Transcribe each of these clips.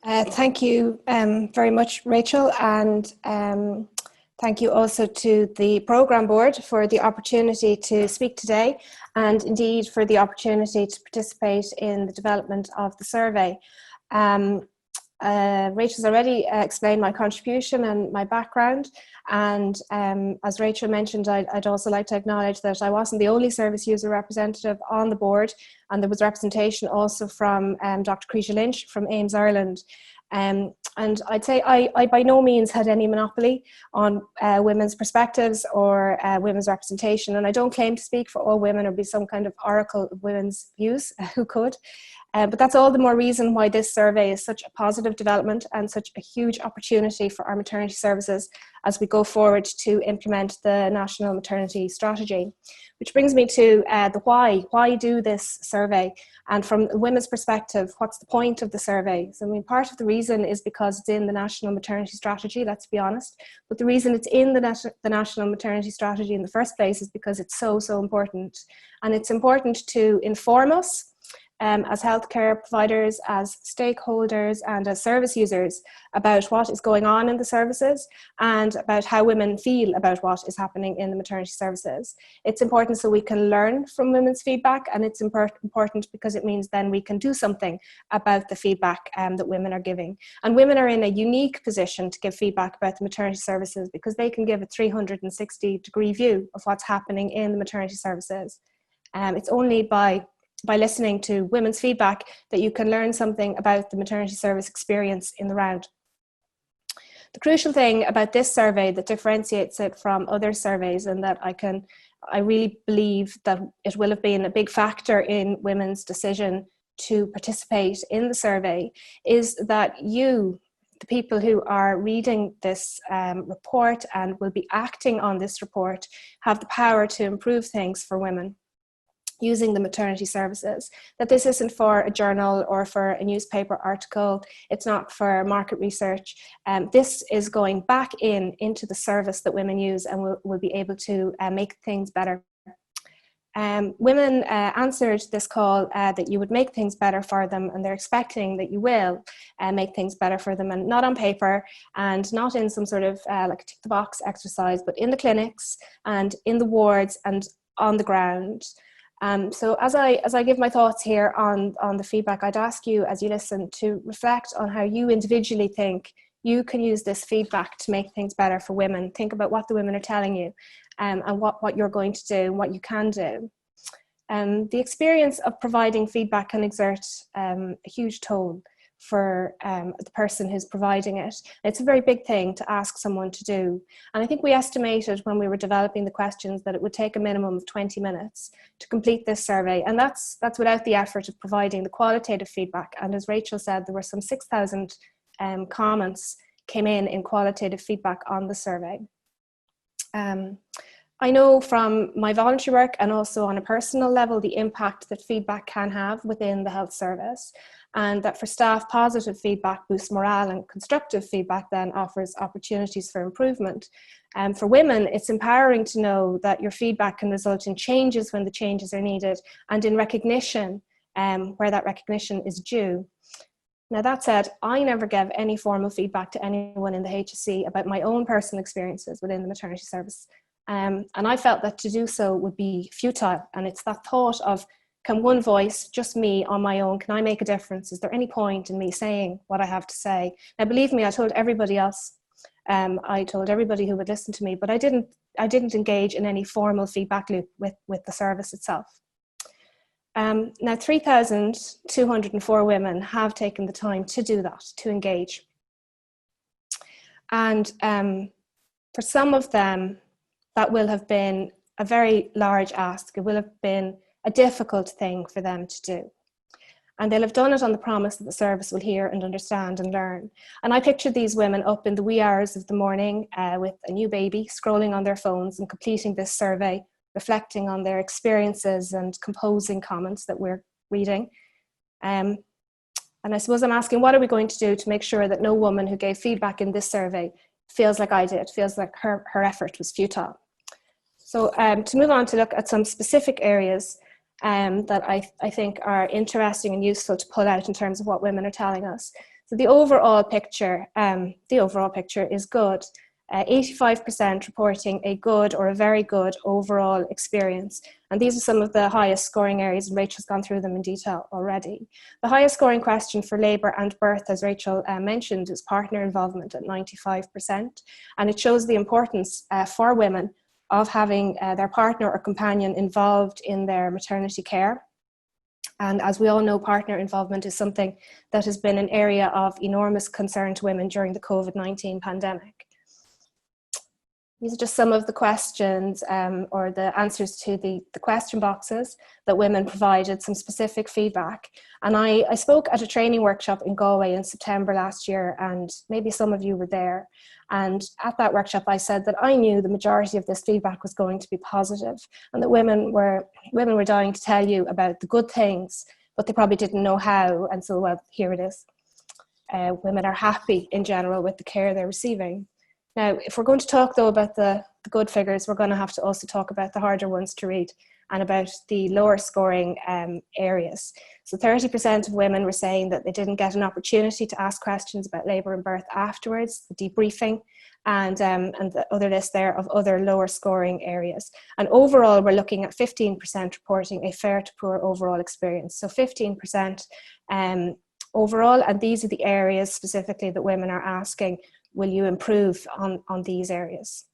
Thank you very much, Rachel, and thank you also to the Programme Board for the opportunity to speak today, and indeed for the opportunity to participate in the development of the survey. Rachel's already explained my contribution and my background, and as Rachel mentioned, I'd also like to acknowledge that I wasn't the only service user representative on the board, and there was representation also from Dr. Cretia Lynch from AIMS Ireland. And I'd say I by no means had any monopoly on women's perspectives or women's representation, and I don't claim to speak for all women or be some kind of oracle of women's views, who could. But that's all the more reason why this survey is such a positive development and such a huge opportunity for our maternity services as we go forward to implement the National Maternity Strategy. Which brings me to the why. Why do this survey? And from a women's perspective, what's the point of the survey? So, I mean, part of the reason is because it's in the National Maternity Strategy, let's be honest. But the reason it's in the National Maternity Strategy in the first place is because it's so important. And it's important to inform us as healthcare providers, as stakeholders, and as service users about what is going on in the services and about how women feel about what is happening in the maternity services. It's important so we can learn from women's feedback, and it's important because it means then we can do something about the feedback that women are giving. And women are in a unique position to give feedback about the maternity services because they can give a 360-degree view of what's happening in the maternity services. It's only by listening to women's feedback that you can learn something about the maternity service experience in the round. The crucial thing about this survey that differentiates it from other surveys, and that I really believe that it will have been a big factor in women's decision to participate in the survey, is that you, the people who are reading this report and will be acting on this report, have the power to improve things for women using the maternity services. That this isn't for a journal or for a newspaper article, it's not for market research. This is going back into the service that women use and will be able to make things better. Women answered this call that you would make things better for them, and they're expecting that you will make things better for them, and not on paper and not in some sort of like a tick the box exercise, but in the clinics and in the wards and on the ground. So as I give my thoughts here on the feedback, I'd ask you as you listen to reflect on how you individually think you can use this feedback to make things better for women. Think about what the women are telling you and what you're going to do and what you can do. The experience of providing feedback can exert a huge toll for the person who's providing it. It's a very big thing to ask someone to do. And I think we estimated when we were developing the questions that it would take a minimum of 20 minutes to complete this survey. And that's without the effort of providing the qualitative feedback. And as Rachel said, there were some 6,000 comments came in qualitative feedback on the survey. I know from my voluntary work and also on a personal level the impact that feedback can have within the health service, and that for staff, positive feedback boosts morale and constructive feedback then offers opportunities for improvement. For women, it's empowering to know that your feedback can result in changes when the changes are needed and in recognition where that recognition is due. Now that said, I never gave any formal feedback to anyone in the HSE about my own personal experiences within the maternity service. And I felt that to do so would be futile. And it's that thought of, can one voice, just me on my own, can I make a difference? Is there any point in me saying what I have to say? Now, believe me, I told everybody else. I told everybody who would listen to me, but I didn't engage in any formal feedback loop with the service itself. Now, 3,204 women have taken the time to do that, to engage. And for some of them, that will have been a very large ask. It will have been a difficult thing for them to do. And they'll have done it on the promise that the service will hear and understand and learn. And I picture these women up in the wee hours of the morning with a new baby, scrolling on their phones and completing this survey, reflecting on their experiences and composing comments that we're reading. And I suppose I'm asking, what are we going to do to make sure that no woman who gave feedback in this survey feels like I did, feels like her effort was futile? So to move on to look at some specific areas that I think are interesting and useful to pull out in terms of what women are telling us. So the overall picture is good. 85% reporting a good or a very good overall experience. And these are some of the highest scoring areas, and Rachel's gone through them in detail already. The highest scoring question for labour and birth, as Rachel mentioned, is partner involvement at 95%. And it shows the importance for women of having their partner or companion involved in their maternity care. And as we all know, partner involvement is something that has been an area of enormous concern to women during the COVID-19 pandemic. These are just some of the questions or the answers to the question boxes that women provided, some specific feedback. And I spoke at a training workshop in Galway in September last year, and maybe some of you were there. And at that workshop, I said that I knew the majority of this feedback was going to be positive, and that women were dying to tell you about the good things, but they probably didn't know how. And so, well, here it is. Women are happy in general with the care they're receiving. Now, if we're going to talk, though, about the good figures, we're going to have to also talk about the harder ones to read and about the lower scoring areas. So 30% of women were saying that they didn't get an opportunity to ask questions about labour and birth afterwards, the debriefing, and the other list there of other lower scoring areas. And overall, we're looking at 15% reporting a fair to poor overall experience. So 15% overall, and these are the areas specifically that women are asking, will you improve on these areas?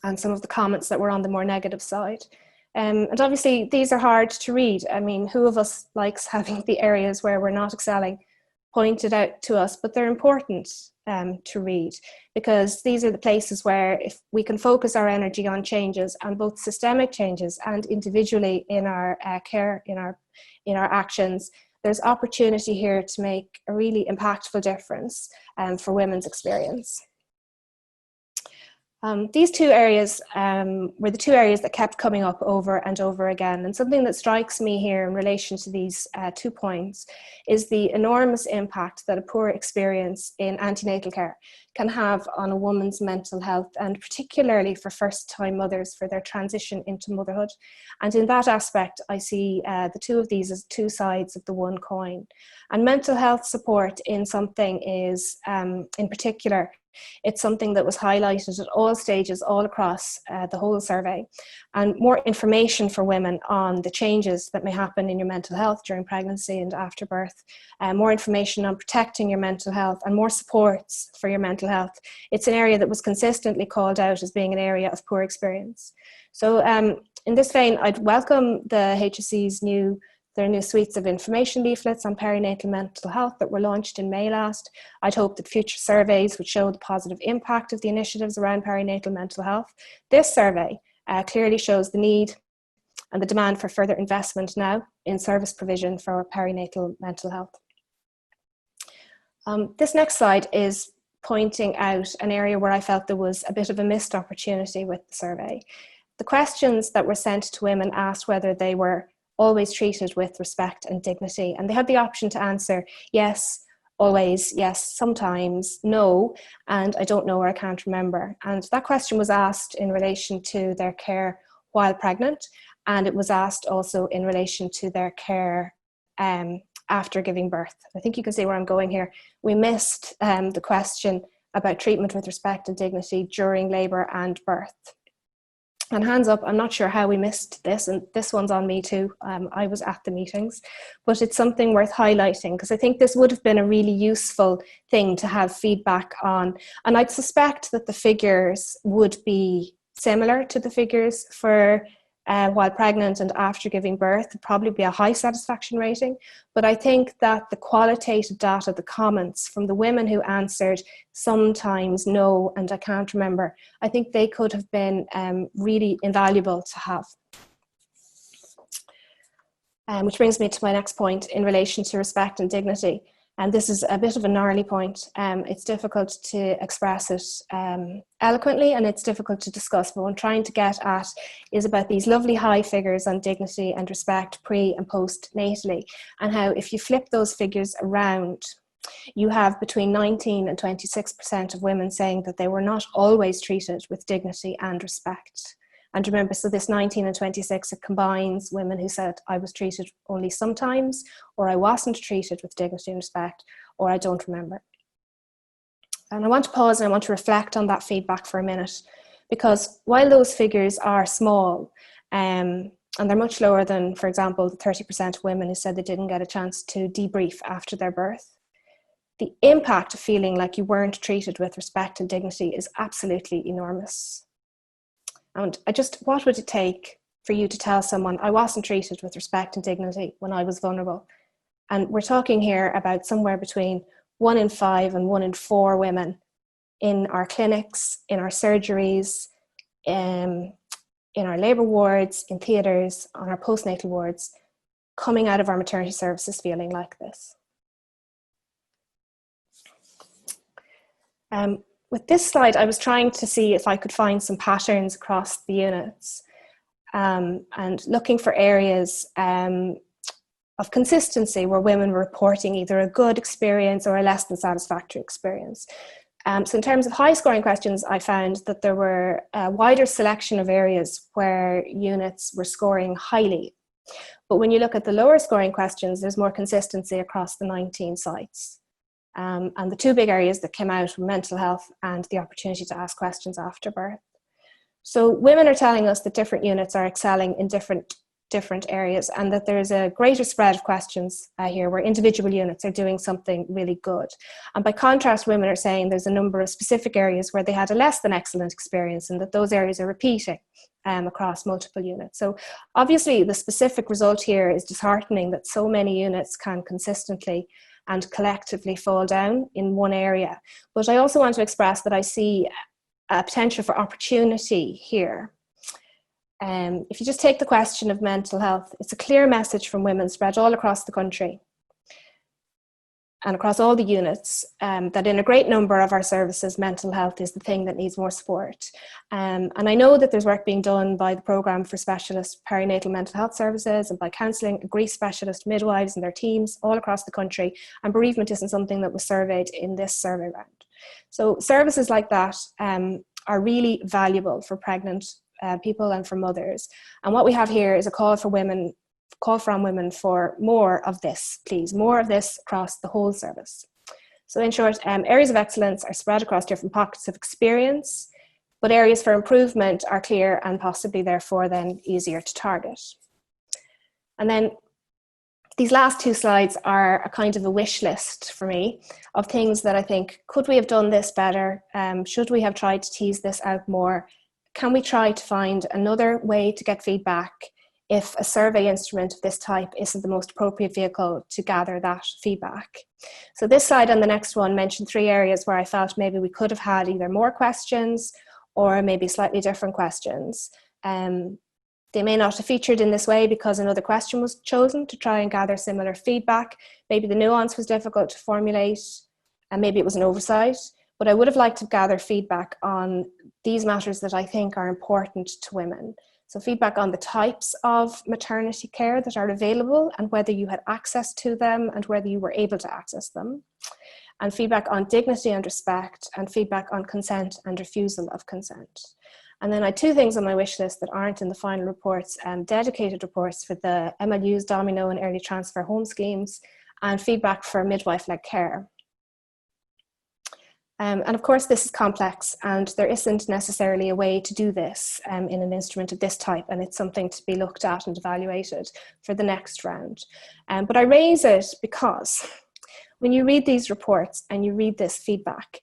And some of the comments that were on the more negative side. And obviously these are hard to read. I mean, who of us likes having the areas where we're not excelling pointed out to us, but they're important to read, because these are the places where if we can focus our energy on changes, and both systemic changes and individually in our care, in our actions, there's opportunity here to make a really impactful difference for women's experience. These two areas were the two areas that kept coming up over and over again. And something that strikes me here in relation to these 2 points is the enormous impact that a poor experience in antenatal care can have on a woman's mental health, and particularly for first-time mothers for their transition into motherhood. And in that aspect, I see the two of these as two sides of the one coin. And mental health support in something is, in particular, it's something that was highlighted at all stages, all across the whole survey. And more information for women on the changes that may happen in your mental health during pregnancy and after birth, more information on protecting your mental health, and more supports for your mental health. It's an area that was consistently called out as being an area of poor experience. So in this vein, I'd welcome the HSE's their new suites of information leaflets on perinatal mental health that were launched in May last. I'd hope that future surveys would show the positive impact of the initiatives around perinatal mental health. This survey clearly shows the need and the demand for further investment now in service provision for perinatal mental health. This next slide is pointing out an area where I felt there was a bit of a missed opportunity with the survey. The questions that were sent to women asked whether they were always treated with respect and dignity. And they had the option to answer yes, always, yes, sometimes, no, and I don't know or I can't remember. And that question was asked in relation to their care while pregnant, and it was asked also in relation to their care after giving birth. I think you can see where I'm going here. We missed the question about treatment with respect and dignity during labour and birth. And hands up, I'm not sure how we missed this, and this one's on me too. I was at the meetings, but it's something worth highlighting, because I think this would have been a really useful thing to have feedback on. And I'd suspect that the figures would be similar to the figures for while pregnant and after giving birth. It'd probably be a high satisfaction rating. But I think that the qualitative data, the comments from the women who answered sometimes, no, and I can't remember, I think they could have been really invaluable to have. Which brings me to my next point in relation to respect and dignity. And this is a bit of a gnarly point. It's difficult to express it eloquently, and it's difficult to discuss. But what I'm trying to get at is about these lovely high figures on dignity and respect pre and post natally, and how if you flip those figures around, you have between 19 and 26% of women saying that they were not always treated with dignity and respect. And remember, so this 19 and 26, it combines women who said I was treated only sometimes, or I wasn't treated with dignity and respect, or I don't remember. And I want to pause and I want to reflect on that feedback for a minute, because while those figures are small, and they're much lower than, for example, the 30% of women who said they didn't get a chance to debrief after their birth, the impact of feeling like you weren't treated with respect and dignity is absolutely enormous. And what would it take for you to tell someone, I wasn't treated with respect and dignity when I was vulnerable? And we're talking here about somewhere between 1 in 5 and 1 in 4 women in our clinics, in our surgeries, in our labour wards, in theatres, on our postnatal wards, coming out of our maternity services feeling like this. With this slide, I was trying to see if I could find some patterns across the units, and looking for areas of consistency where women were reporting either a good experience or a less than satisfactory experience. So in terms of high scoring questions, I found that there were a wider selection of areas where units were scoring highly. But when you look at the lower scoring questions, there's more consistency across the 19 sites. And the two big areas that came out were mental health and the opportunity to ask questions after birth. So women are telling us that different units are excelling in different areas, and that there's a greater spread of questions here where individual units are doing something really good. And by contrast, women are saying there's a number of specific areas where they had a less than excellent experience, and that those areas are repeating across multiple units. So obviously the specific result here is disheartening, that so many units can consistently and collectively fall down in one area. But I also want to express that I see a potential for opportunity here. If you just take the question of mental health, it's a clear message from women spread all across the country and across all the units, that in a great number of our services, mental health is the thing that needs more support. And I know that there's work being done by the Programme for Specialist Perinatal Mental Health Services and by counselling and grief specialist midwives and their teams all across the country, and bereavement isn't something that was surveyed in this survey round. So services like that are really valuable for pregnant people and for mothers. And what we have here is a call from women for more of this, please, more of this across the whole service. So in short, areas of excellence are spread across different pockets of experience, but areas for improvement are clear and possibly therefore then easier to target. And then these last two slides are a kind of a wish list for me of things that I think, could we have done this better? Should we have tried to tease this out more? Can we try to find another way to get feedback if a survey instrument of this type isn't the most appropriate vehicle to gather that feedback? So this slide and the next one mentioned 3 areas where I felt maybe we could have had either more questions or maybe slightly different questions. They may not have featured in this way because another question was chosen to try and gather similar feedback. Maybe the nuance was difficult to formulate, and maybe it was an oversight. But I would have liked to gather feedback on these matters that I think are important to women. So feedback on the types of maternity care that are available and whether you had access to them and whether you were able to access them. And feedback on dignity and respect, and feedback on consent and refusal of consent. And then I had 2 things on my wish list that aren't in the final reports, dedicated reports for the MLU's Domino and early transfer home schemes, and feedback for midwife-led care. And of course, this is complex, and there isn't necessarily a way to do this in an instrument of this type, and it's something to be looked at and evaluated for the next round. But I raise it because when you read these reports and you read this feedback,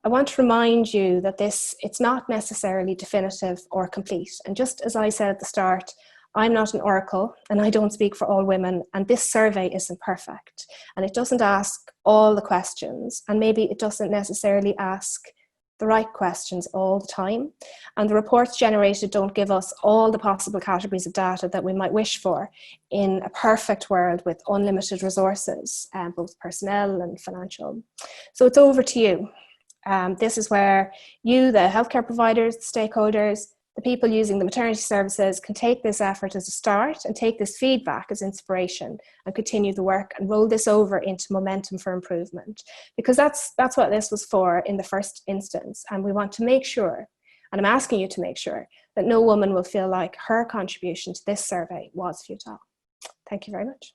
I want to remind you that it's not necessarily definitive or complete. And just as I said at the start, I'm not an oracle and I don't speak for all women, and this survey isn't perfect and it doesn't ask all the questions, and maybe it doesn't necessarily ask the right questions all the time, and the reports generated don't give us all the possible categories of data that we might wish for in a perfect world with unlimited resources, both personnel and financial. So it's over to you. This is where you, the healthcare providers, the stakeholders, the people using the maternity services can take this effort as a start and take this feedback as inspiration and continue the work and roll this over into momentum for improvement. Because that's what this was for in the first instance. And we want to make sure, and I'm asking you to make sure, that no woman will feel like her contribution to this survey was futile. Thank you very much.